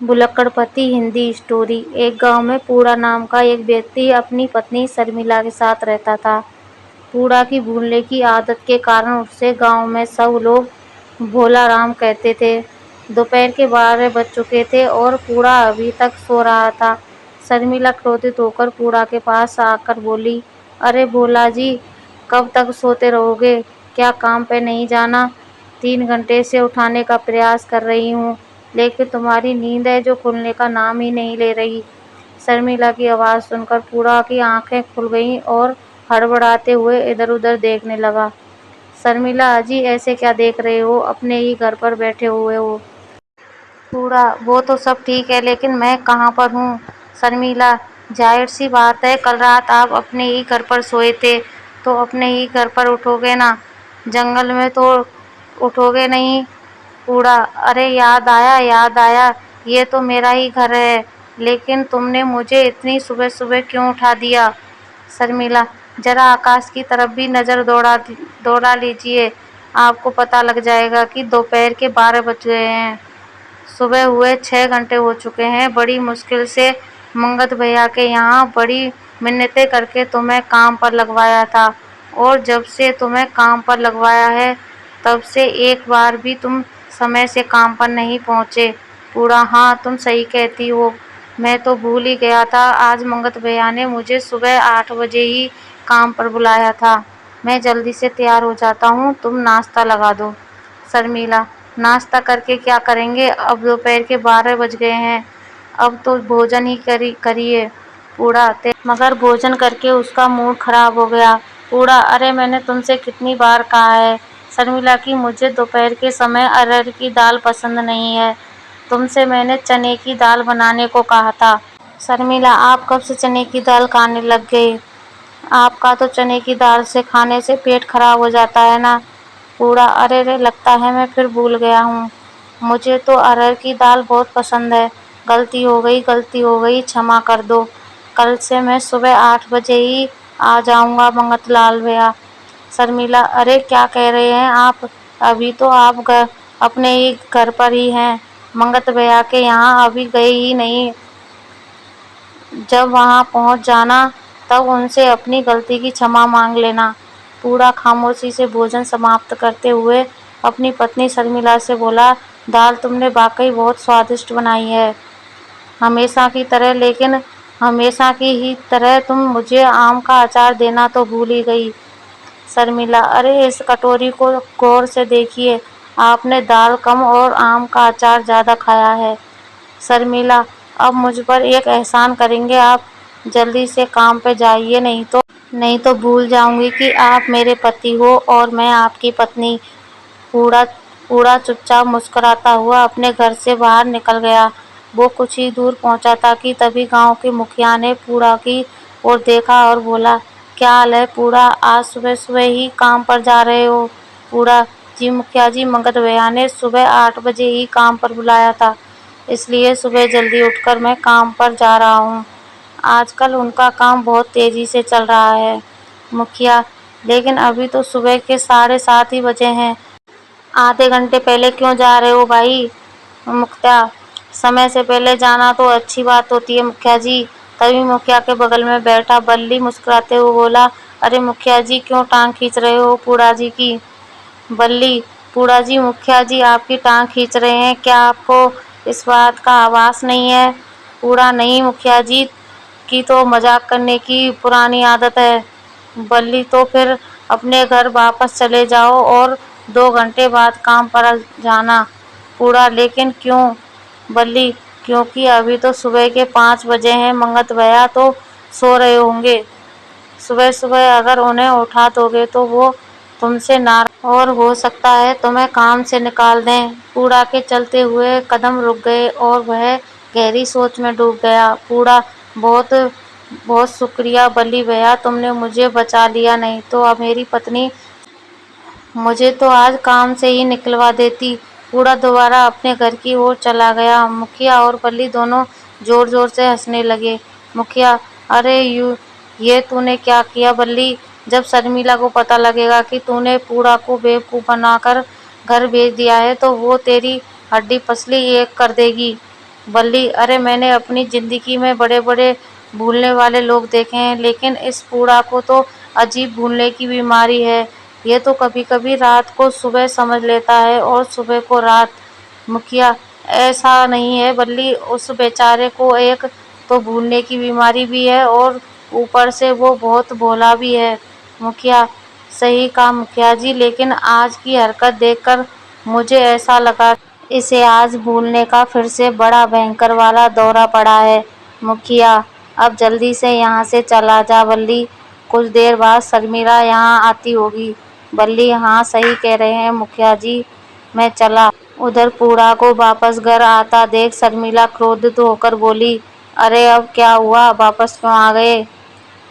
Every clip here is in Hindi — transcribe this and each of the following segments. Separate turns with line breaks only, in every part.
बुलक्कड़पति हिंदी स्टोरी। एक गांव में पूड़ा नाम का एक व्यक्ति अपनी पत्नी शर्मिला के साथ रहता था। पूड़ा की भूलने की आदत के कारण उसे गांव में सब लोग भोला राम कहते थे। दोपहर के 12 बज चुके थे और पूड़ा अभी तक सो रहा था। शर्मिला क्रोधित होकर पूड़ा के पास आकर बोली, अरे भोला जी, कब तक सोते रहोगे? क्या काम पे नहीं जाना? 3 घंटे से उठाने का प्रयास कर रही हूँ, लेकिन तुम्हारी नींद है जो खुलने का नाम ही नहीं ले रही। शर्मिला की आवाज़ सुनकर पूड़ा की आंखें खुल गईं और हड़बड़ाते हुए इधर-उधर देखने लगा। शर्मिला जी, ऐसे क्या देख रहे हो? अपने ही घर पर बैठे हुए हो। पूड़ा, वो तो सब ठीक है, लेकिन मैं कहाँ पर हूँ? शर्मिला, जाहिर सी बात है, कल रात आप अपने ही घर पर सोए थे, तो अपने ही घर पर उठोगे ना, जंगल में तो उठोगे नहीं। पूड़ा, अरे याद आया, ये तो मेरा ही घर है, लेकिन तुमने मुझे इतनी सुबह सुबह क्यों उठा दिया? शर्मिला, जरा आकाश की तरफ भी नजर दौड़ा लीजिए, आपको पता लग जाएगा कि दोपहर के 12 बज गए हैं। सुबह हुए 6 घंटे हो चुके हैं। बड़ी मुश्किल से मंगत भैया के यहाँ बड़ी मिन्नतें करके तुम्हें काम पर लगवाया था, और जब से तुम्हें काम पर लगवाया है तब से एक बार भी तुम समय से काम पर नहीं पहुँचे। पूड़ा, हाँ तुम सही कहती हो, मैं तो भूल ही गया था। आज मंगत भैया ने मुझे सुबह 8 बजे ही काम पर बुलाया था। मैं जल्दी से तैयार हो जाता हूँ, तुम नाश्ता लगा दो। शर्मिला, नाश्ता करके क्या करेंगे? अब दोपहर के 12 बज गए हैं, अब तो भोजन ही करिए। पूड़ा, मगर भोजन करके उसका मूड खराब हो गया। पूड़ा, अरे मैंने तुमसे कितनी बार कहा है शर्मिला कि मुझे दोपहर के समय अरहर की दाल पसंद नहीं है। तुमसे मैंने चने की दाल बनाने को कहा था। शर्मिला, आप कब से चने की दाल खाने लग गए? आपका तो चने की दाल से खाने से पेट खराब हो जाता है ना। पूड़ा, अरे रे, लगता है मैं फिर भूल गया हूँ, मुझे तो अरहर की दाल बहुत पसंद है। गलती हो गई, क्षमा कर दो। कल से मैं सुबह 8 बजे ही आ जाऊँगा मंगतलाल भैया। शर्मिला, अरे क्या कह रहे हैं आप? अभी तो आप अपने ही घर पर ही हैं, मंगत भैया के यहाँ अभी गए ही नहीं। जब वहाँ पहुँच जाना तब उनसे अपनी गलती की क्षमा मांग लेना। पूड़ा खामोशी से भोजन समाप्त करते हुए अपनी पत्नी शर्मिला से बोला, दाल तुमने वाकई बहुत स्वादिष्ट बनाई है, हमेशा की तरह, लेकिन हमेशा की ही तरह तुम मुझे आम का अचार देना तो भूल ही गई। शर्मिला, अरे इस कटोरी को गौर से देखिए, आपने दाल कम और आम का अचार ज़्यादा खाया है। शर्मिला, अब मुझ पर एक एहसान करेंगे आप? जल्दी से काम पे जाइए, नहीं तो भूल जाऊंगी कि आप मेरे पति हो और मैं आपकी पत्नी। पूड़ा पूड़ा चुपचाप मुस्कुराता हुआ अपने घर से बाहर निकल गया। वो कुछ ही दूर पहुंचा था कि तभी गांव के मुखिया ने पूड़ा की ओर देखा और बोला, क्या हाल है पूड़ा, आज सुबह सुबह ही काम पर जा रहे हो? पूड़ा, जी मुखिया जी, मंगत भैया ने सुबह 8 बजे ही काम पर बुलाया था, इसलिए सुबह जल्दी उठकर मैं काम पर जा रहा हूँ। आजकल उनका काम बहुत तेजी से चल रहा है। मुखिया, लेकिन अभी तो सुबह के 7:30 ही बजे हैं। आधे घंटे पहले क्यों जा रहे हो भाई? मुखिया, समय से पहले जाना तो अच्छी बात होती है मुखिया जी। तभी मुखिया के बगल में बैठा बल्ली मुस्कुराते हुए बोला, अरे मुखिया जी, क्यों टांग खींच रहे हो पूड़ा जी की? बल्ली, पूड़ा जी, मुखिया जी आपकी टांग खींच रहे हैं, क्या आपको इस बात का आभास नहीं है? पूड़ा, नहीं मुखिया जी की तो मजाक करने की पुरानी आदत है। बल्ली, तो फिर अपने घर वापस चले जाओ और 2 घंटे बाद काम पर जाना। पूड़ा, लेकिन क्यों? बल्ली, क्योंकि अभी तो सुबह के 5 बजे हैं, मंगत भैया तो सो रहे होंगे। सुबह सुबह अगर उन्हें उठा दोगे तो वो तुमसे नाराज और हो सकता है तुम्हें काम से निकाल दें। पूड़ा के चलते हुए कदम रुक गए और वह गहरी सोच में डूब गया। पूड़ा, बहुत बहुत शुक्रिया बल्ली भैया, तुमने मुझे बचा लिया, नहीं तो अब मेरी पत्नी मुझे तो आज काम से ही निकलवा देती। पूड़ा दोबारा अपने घर की ओर चला गया। मुखिया और बल्ली दोनों जोर जोर से हंसने लगे। मुखिया, अरे ये तूने क्या किया बल्ली? जब शर्मिला को पता लगेगा कि तूने पूड़ा को बेवकूफ़ बनाकर घर भेज दिया है तो वो तेरी हड्डी पसली एक कर देगी। बल्ली, अरे मैंने अपनी जिंदगी में बड़े बड़े भूलने वाले लोग देखे हैं, लेकिन इस बूढ़ा को तो अजीब भूलने की बीमारी है। ये तो कभी कभी रात को सुबह समझ लेता है और सुबह को रात। मुखिया, ऐसा नहीं है बल्ली, उस बेचारे को एक तो भूलने की बीमारी भी है और ऊपर से वो बहुत भोला भी है। मुखिया, सही कहा मुखिया जी, लेकिन आज की हरकत देखकर मुझे ऐसा लगा इसे आज भूलने का फिर से बड़ा भयंकर वाला दौरा पड़ा है। मुखिया, अब जल्दी से यहाँ से चला जा बल्ली, कुछ देर बाद शर्मिला यहाँ आती होगी। बल्ली, हाँ सही कह रहे हैं मुखिया जी, मैं चला। उधर पूरा को वापस घर आता देख शर्मिला क्रोधित होकर बोली, अरे अब क्या हुआ, वापस क्यों आ गए?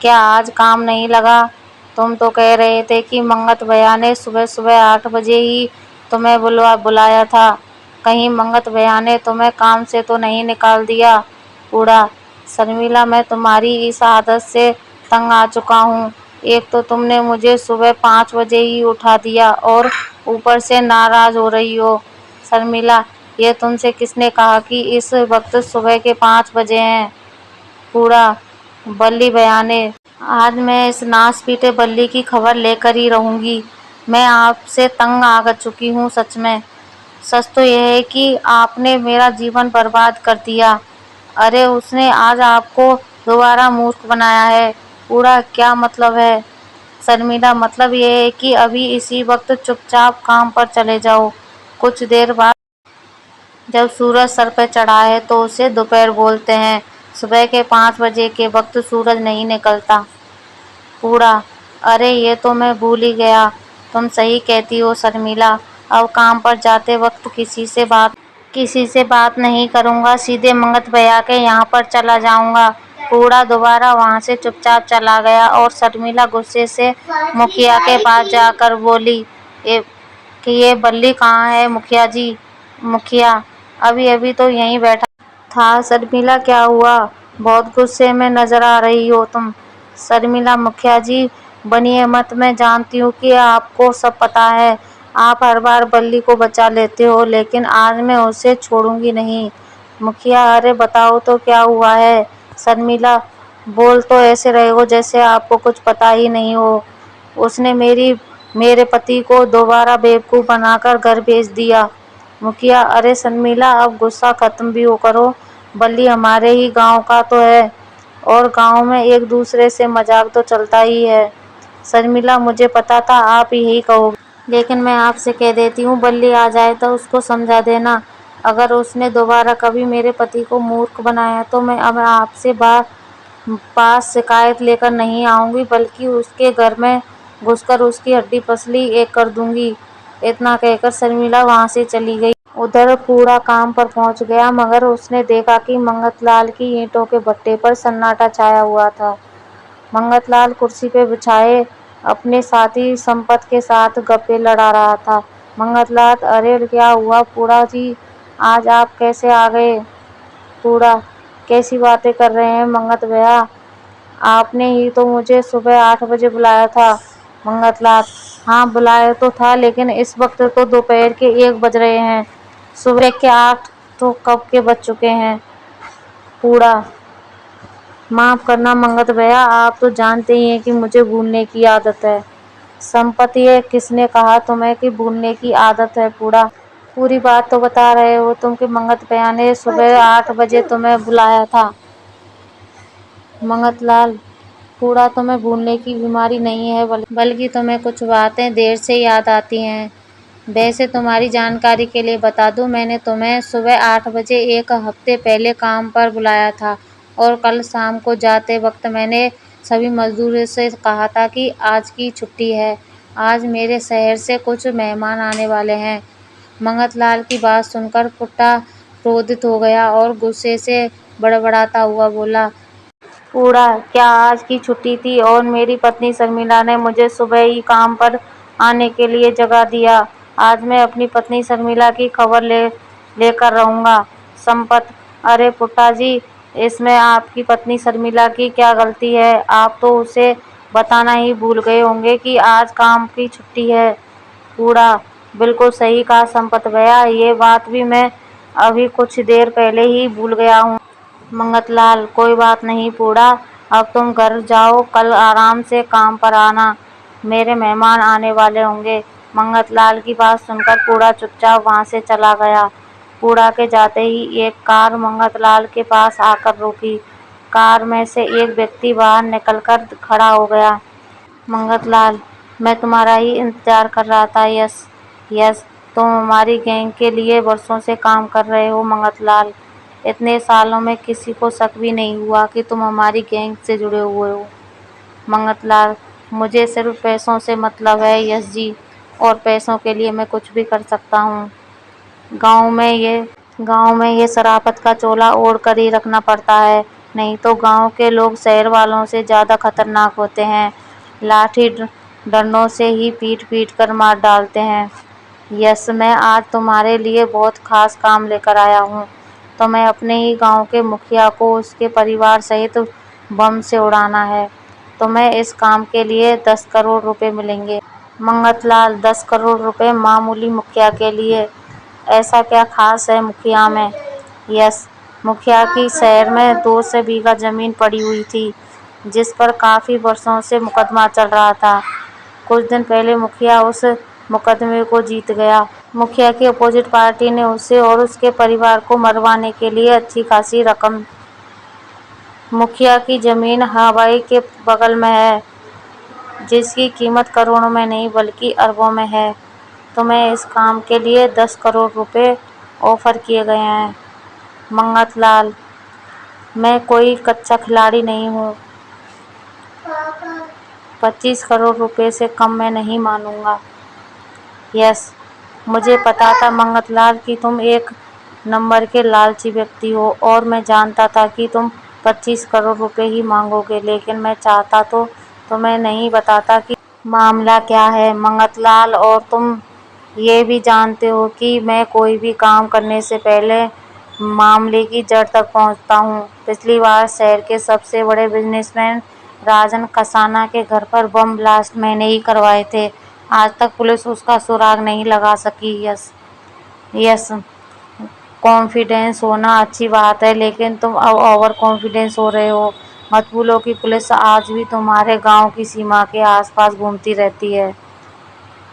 क्या आज काम नहीं लगा? तुम तो कह रहे थे कि मंगत भैया ने सुबह सुबह 8 बजे ही तुम्हें बुलाया था। कहीं मंगत भैया ने तुम्हें काम से तो नहीं निकाल दिया? बूढ़ा, शर्मिला, मैं तुम्हारी इस आदत से तंग आ चुका हूँ। एक तो तुमने मुझे सुबह 5 बजे ही उठा दिया और ऊपर से नाराज हो रही हो। शर्मिला, ये तुमसे किसने कहा कि इस वक्त सुबह के 5 बजे हैं? बूढ़ा, बल्ली भैया ने। आज मैं इस नास पीटे बल्ली की खबर लेकर ही रहूंगी। मैं आपसे तंग आ चुकी हूँ सच में। सच तो यह है कि आपने मेरा जीवन बर्बाद कर दिया। अरे उसने आज आपको दोबारा मूर्ख बनाया है। बूढ़ा, क्या मतलब है? शर्मिला, मतलब यह है कि अभी इसी वक्त चुपचाप काम पर चले जाओ। कुछ देर बाद जब सूरज सर पर चढ़ा है तो उसे दोपहर बोलते हैं। सुबह के 5 बजे के वक्त सूरज नहीं निकलता। बूढ़ा, अरे ये तो मैं भूल ही गया। तुम सही कहती हो शर्मिला, अब काम पर जाते वक्त किसी से बात नहीं करूंगा, सीधे मंगत भैया के यहाँ पर चला जाऊंगा। बूढ़ा दोबारा वहाँ से चुपचाप चला गया और शर्मिला गुस्से से मुखिया के पास जाकर बोली ये कि ये बल्ली कहाँ है मुखिया जी? मुखिया, अभी अभी तो यहीं बैठा था। शर्मिला, क्या हुआ? बहुत गुस्से में नजर आ रही हो तुम। शर्मिला, मुखिया जी बनिए मत, मैं जानती हूँ कि आपको सब पता है। आप हर बार बल्ली को बचा लेते हो, लेकिन आज मैं उसे छोड़ूंगी नहीं। मुखिया, अरे बताओ तो क्या हुआ है? शर्मिला, बोल तो ऐसे रहे हो जैसे आपको कुछ पता ही नहीं हो। उसने मेरे पति को दोबारा बेवकूफ़ बनाकर घर भेज दिया। मुखिया, अरे शर्मिला, अब गुस्सा खत्म भी करो। बल्ली हमारे ही गांव का तो है और गांव में एक दूसरे से मजाक तो चलता ही है। शर्मिला, मुझे पता था आप यही कहोगे, लेकिन मैं आपसे कह देती हूँ, बल्ली आ जाए तो उसको समझा देना। अगर उसने दोबारा कभी मेरे पति को मूर्ख बनाया तो मैं अब आपसे पास शिकायत लेकर नहीं आऊंगी, बल्कि उसके घर में घुसकर उसकी हड्डी पसली एक कर दूंगी। इतना कहकर शर्मिला वहां से चली गई। उधर पूरा काम पर पहुंच गया, मगर उसने देखा कि मंगतलाल की ईंटों के भट्टे पर सन्नाटा छाया हुआ था। मंगतलाल कुर्सी पे बिछाए अपने साथी संपत के साथ गप्पे लड़ा रहा था। मंगतलाल, अरे क्या हुआ बूढ़ा जी, आज आप कैसे आ गए? बूढ़ा, कैसी बातें कर रहे हैं मंगत भैया, आपने ही तो मुझे सुबह 8 बजे बुलाया था। मंगतलाल, हाँ बुलाया तो था, लेकिन इस वक्त तो दोपहर के 1 बज रहे हैं। सुबह के 8 तो कब के बज चुके हैं। बूढ़ा, माफ करना मंगत भैया, आप तो जानते ही हैं कि मुझे भूलने की आदत है। संपत्ति, ये किसने कहा तुम्हें कि भूलने की आदत है? बूढ़ा, पूरी बात तो बता रहे हो तुम कि मंगत भैया ने सुबह 8 बजे तुम्हें बुलाया था। मंगतलाल, बूढ़ा, तुम्हें भूलने की बीमारी नहीं है, बल्कि तुम्हें कुछ बातें देर से याद आती हैं। वैसे तुम्हारी जानकारी के लिए बता दूं, मैंने तुम्हें सुबह 8 बजे एक हफ्ते पहले काम पर बुलाया था और कल शाम को जाते वक्त मैंने सभी मजदूरों से कहा था कि आज की छुट्टी है। आज मेरे शहर से कुछ मेहमान आने वाले हैं। मंगतलाल की बात सुनकर पुट्टा क्रोधित हो गया और गुस्से से बड़बड़ाता हुआ बोला, बूढ़ा, क्या आज की छुट्टी थी और मेरी पत्नी शर्मिला ने मुझे सुबह ही काम पर आने के लिए जगा दिया। आज मैं अपनी पत्नी शर्मिला की खबर लेकर रहूंगा। संपत, अरे पुट्टा जी, इसमें आपकी पत्नी शर्मिला की क्या गलती है? आप तो उसे बताना ही भूल गए होंगे कि आज काम की छुट्टी है। बूढ़ा, बिल्कुल सही कहा संपत भैया, ये बात भी मैं अभी कुछ देर पहले ही भूल गया हूँ। मंगतलाल, कोई बात नहीं पूड़ा, अब तुम घर जाओ, कल आराम से काम पर आना, मेरे मेहमान आने वाले होंगे। मंगतलाल की बात सुनकर पूड़ा चुपचाप वहाँ से चला गया। पूड़ा के जाते ही एक कार मंगतलाल के पास आकर रुकी। कार में से एक व्यक्ति बाहर निकलकर खड़ा हो गया। मंगतलाल, मैं तुम्हारा ही इंतजार कर रहा था। यस यस, तुम हमारी गैंग के लिए वर्षों से काम कर रहे हो मंगतलाल। इतने सालों में किसी को शक भी नहीं हुआ कि तुम हमारी गैंग से जुड़े हुए हो। मंगतलाल, मुझे सिर्फ पैसों से मतलब है यस जी, और पैसों के लिए मैं कुछ भी कर सकता हूँ। गांव में ये शराफत का चोला ओढ़ कर ही रखना पड़ता है, नहीं तो गांव के लोग शहर वालों से ज़्यादा खतरनाक होते हैं। लाठी डंडों से ही पीट पीट कर मार डालते हैं। यस, मैं आज तुम्हारे लिए बहुत खास काम लेकर आया हूँ। तो मैं अपने ही गांव के मुखिया को उसके परिवार सहित बम से उड़ाना है। तुम्हें इस काम के लिए 10 करोड़ रुपए मिलेंगे। मंगतलाल, 10 करोड़ रुपए मामूली मुखिया के लिए? ऐसा क्या खास है मुखिया में? यस, मुखिया की शहर में 200 बीघा जमीन पड़ी हुई थी, जिस पर काफ़ी वर्षों से मुकदमा चल रहा था। कुछ दिन पहले मुखिया उस मुकदमे को जीत गया। मुखिया की अपोजिट पार्टी ने उसे और उसके परिवार को मरवाने के लिए अच्छी खासी रकम। मुखिया की जमीन हवाई के बगल में है, जिसकी कीमत करोड़ों में नहीं बल्कि अरबों में है। तुम्हें इस काम के लिए 10 करोड़ रुपए ऑफर किए गए हैं। मंगतलाल, मैं कोई कच्चा खिलाड़ी नहीं हूँ। 25 करोड़ रुपए से कम मैं नहीं मानूंगा। यस, मुझे पता था मंगतलाल कि तुम एक नंबर के लालची व्यक्ति हो, और मैं जानता था कि तुम 25 करोड़ रुपए ही मांगोगे, लेकिन मैं चाहता तो तुम्हें नहीं बताता कि मामला क्या है मंगतलाल। और तुम ये भी जानते हो कि मैं कोई भी काम करने से पहले मामले की जड़ तक पहुंचता हूं। पिछली बार शहर के सबसे बड़े बिजनेसमैन राजन खसाना के घर पर बम ब्लास्ट मैंने ही करवाए थे। आज तक पुलिस उसका सुराग नहीं लगा सकी। यस यस, कॉन्फिडेंस होना अच्छी बात है, लेकिन तुम अब ओवर कॉन्फिडेंस हो रहे हो। मत भूलो कि पुलिस आज भी तुम्हारे गांव की सीमा के आसपास घूमती रहती है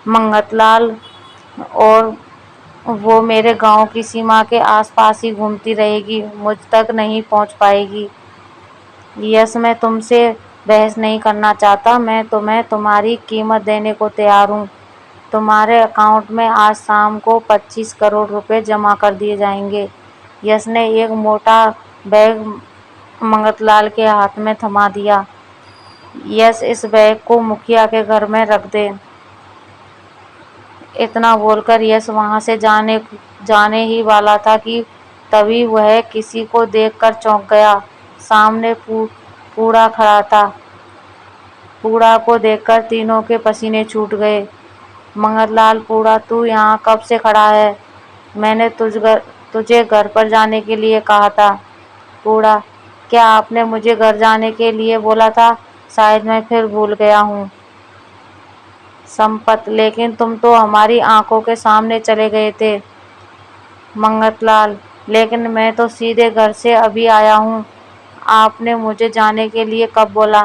मंगतलाल, और वो मेरे गांव की सीमा के आसपास ही घूमती रहेगी, मुझ तक नहीं पहुंच पाएगी। यस, मैं तुमसे बहस नहीं करना चाहता, मैं तुम्हें तुम्हारी कीमत देने को तैयार हूँ। तुम्हारे अकाउंट में आज शाम को 25 करोड़ रुपए जमा कर दिए जाएंगे। यस ने एक मोटा बैग मंगतलाल के हाथ में थमा दिया। यस, इस बैग को मुखिया के घर में रख दे। इतना बोलकर यश वहां से जाने ही वाला था कि तभी वह किसी को देखकर चौंक गया। सामने पूड़ा खड़ा था। पूड़ा को देखकर तीनों के पसीने छूट गए। मंगतलाल, पूड़ा तू यहाँ कब से खड़ा है? मैंने तुझे घर पर जाने के लिए कहा था। पूड़ा, क्या आपने मुझे घर जाने के लिए बोला था? शायद मैं फिर भूल गया हूँ। संपत, लेकिन तुम तो हमारी आंखों के सामने चले गए थे। मंगतलाल, लेकिन मैं तो सीधे घर से अभी आया हूँ। आपने मुझे जाने के लिए कब बोला?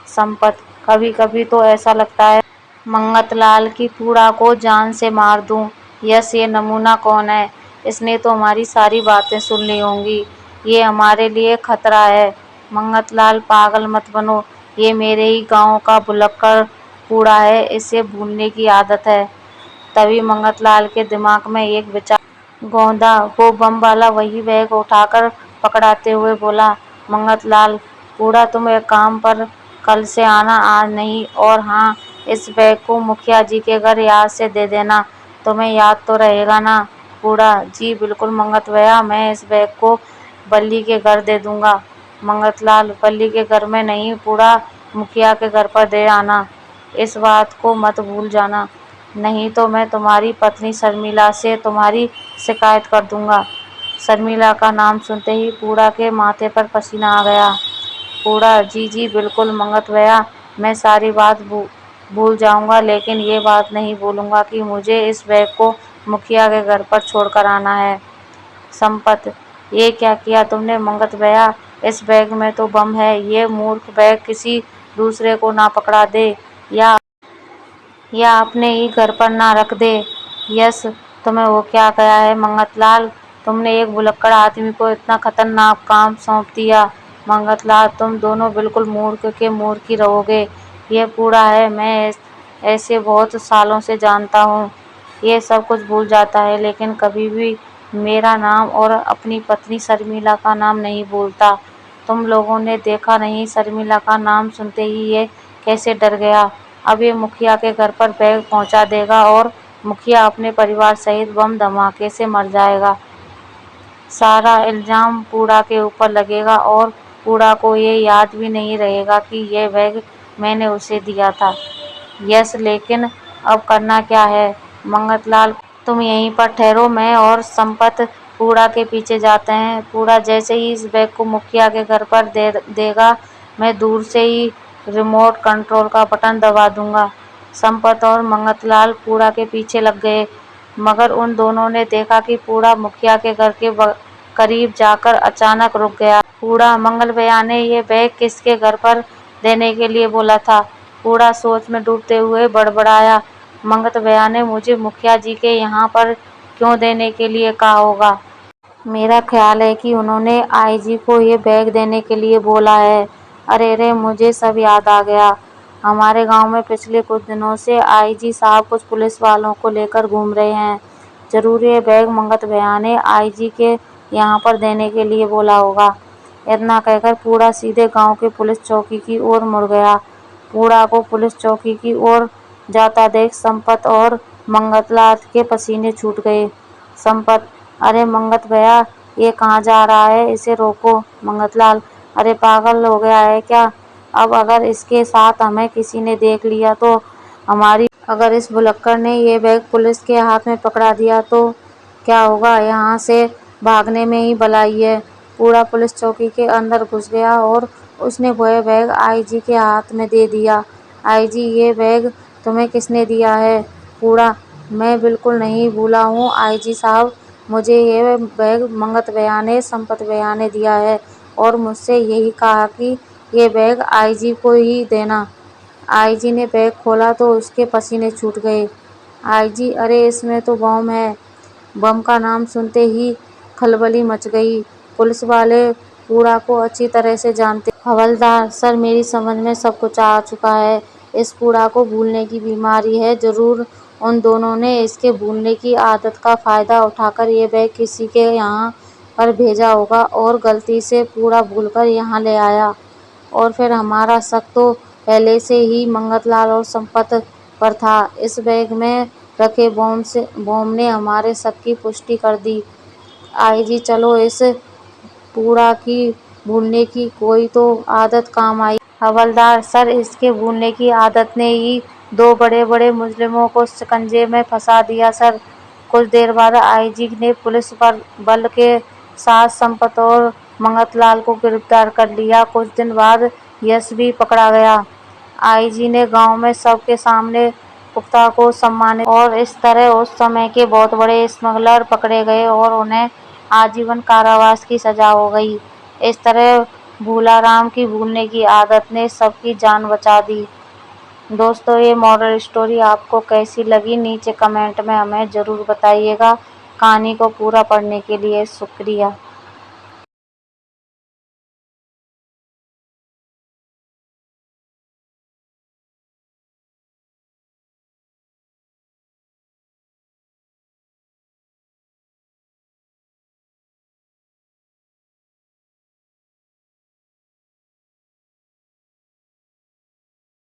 संपत, कभी कभी तो ऐसा लगता है मंगतलाल की पूड़ा को जान से मार दूं। यस, ये नमूना कौन है? इसने तो हमारी सारी बातें सुन ली होंगी। ये हमारे लिए खतरा है। मंगतलाल, पागल मत बनो, ये मेरे ही गांव का भुलक्कड़ पूड़ा है, इसे भूलने की आदत है। तभी मंगतलाल के दिमाग में एक विचार गौंदा। वो बम वाला वही बैग उठाकर पकड़ाते हुए बोला, मंगतलाल, पूड़ा तुम एक काम पर कल से आना, आज नहीं। और हाँ, इस बैग को मुखिया जी के घर याद से दे देना। तुम्हें याद तो रहेगा ना? पूड़ा, जी बिल्कुल मंगत भैया, मैं इस बैग को बल्ली के घर दे दूंगा। मंगतलाल, बल्ली के घर में नहीं पूड़ा, मुखिया के घर पर दे आना। इस बात को मत भूल जाना, नहीं तो मैं तुम्हारी पत्नी शर्मिला से तुम्हारी शिकायत कर दूंगा। शर्मिला का नाम सुनते ही पूड़ा के माथे पर पसीना आ गया। पूड़ा, जी जी बिल्कुल मंगत भैया, मैं सारी बात भूल जाऊंगा, लेकिन ये बात नहीं भूलूंगा कि मुझे इस बैग को मुखिया के घर पर छोड़कर आना है। संपत, ये क्या किया तुमने मंगत भैया? इस बैग में तो बम है। ये मूर्ख बैग किसी दूसरे को ना पकड़ा दे या अपने ही घर पर ना रख दे। यस, तुम्हें वो क्या गया है मंगतलाल? तुमने एक भुलक्कड़ आदमी को इतना खतरनाक काम सौंप दिया। मंगतलाल, तुम दोनों बिल्कुल मूर्ख के मूर्ख ही रहोगे। ये पूरा है, मैं ऐसे बहुत सालों से जानता हूँ। ये सब कुछ भूल जाता है, लेकिन कभी भी मेरा नाम और अपनी पत्नी शर्मिला का नाम नहीं भूलता। तुम लोगों ने देखा नहीं, शर्मिला का नाम सुनते ही ये कैसे डर गया। अब ये मुखिया के घर पर बैग पहुंचा देगा और मुखिया अपने परिवार सहित बम धमाके से मर जाएगा। सारा इल्जाम पूड़ा के ऊपर लगेगा और पूड़ा को ये याद भी नहीं रहेगा कि ये बैग मैंने उसे दिया था। यस, लेकिन अब करना क्या है? मंगतलाल, तुम यहीं पर ठहरो, मैं और संपत पूड़ा के पीछे जाते हैं। पूड़ा जैसे ही इस बैग को मुखिया के घर पर देगा, मैं दूर से ही रिमोट कंट्रोल का बटन दबा दूंगा। संपत और मंगतलाल पूड़ा के पीछे लग गए, मगर उन दोनों ने देखा कि पूड़ा मुखिया के घर के करीब जाकर अचानक रुक गया। पूड़ा, मंगल भैया ने ये बैग किसके घर पर देने के लिए बोला था? पूड़ा सोच में डूबते हुए बड़बड़ाया। मंगत भैया ने मुझे मुखिया जी के यहाँ पर क्यों देने के लिए कहा होगा? मेरा ख्याल है कि उन्होंने आईजी को ये बैग देने के लिए बोला है। अरे रे, मुझे सब याद आ गया। हमारे गांव में पिछले कुछ दिनों से आईजी साहब कुछ पुलिस वालों को लेकर घूम रहे हैं। जरूर ये बैग मंगत भैया ने आईजी के यहाँ पर देने के लिए बोला होगा। इतना कहकर पूड़ा सीधे गांव के पुलिस चौकी की ओर मुड़ गया। पूड़ा को पुलिस चौकी की ओर जाता देख संपत और मंगतलाल के पसीने छूट गए। संपत, अरे मंगत भैया, ये कहाँ जा रहा है? इसे रोको। मंगतलाल, अरे पागल हो गया है क्या? अब अगर इसके साथ हमें किसी ने देख लिया तो हमारी, अगर इस भुलक्कड़ ने ये बैग पुलिस के हाथ में पकड़ा दिया तो क्या होगा? यहाँ से भागने में ही भलाई है। पूरा पुलिस चौकी के अंदर घुस गया और उसने वह बैग आईजी के हाथ में दे दिया। आईजी, ये बैग तुम्हें किसने दिया है? पूरा, मैं बिल्कुल नहीं भूला हूँ आईजी साहब, मुझे ये बैग मंगत भैया ने, संपत भैया ने दिया है और मुझसे यही कहा कि ये बैग आईजी को ही देना। आईजी ने बैग खोला तो उसके पसीने छूट गए। आईजी, अरे इसमें तो बम है। बम का नाम सुनते ही खलबली मच गई। पुलिस वाले पूड़ा को अच्छी तरह से जानते। हवलदार सर, मेरी समझ में सब कुछ आ चुका है। इस पूड़ा को भूलने की बीमारी है। जरूर उन दोनों ने इसके भूलने की आदत का फायदा उठाकर ये बैग किसी के यहाँ पर भेजा होगा और गलती से पूड़ा भूलकर यहाँ ले आया। और फिर हमारा शक तो पहले से ही मंगतलाल और संपत पर था। इस बैग में रखे बॉम्ब ने हमारे शक की पुष्टि कर दी। आईजी, चलो इस पूड़ा की भूलने की कोई तो आदत काम आई। हवलदार सर, इसके भूलने की आदत ने ही दो बड़े बड़े मुजरिमों को शिकंजे में फंसा दिया सर। कुछ देर बाद आईजी ने पुलिस बल के साथ संपत और मंगतलाल को गिरफ्तार कर लिया। कुछ दिन बाद यश भी पकड़ा गया। आईजी ने गांव में सबके सामने पुख्ता को सम्मानित, और इस तरह उस समय के बहुत बड़े स्मगलर पकड़े गए और उन्हें आजीवन कारावास की सजा हो गई। इस तरह भूलाराम की भूलने की आदत ने सबकी जान बचा दी। दोस्तों, ये मॉरल स्टोरी आपको कैसी लगी? नीचे कमेंट में हमें ज़रूर बताइएगा। कहानी को पूरा पढ़ने के लिए शुक्रिया।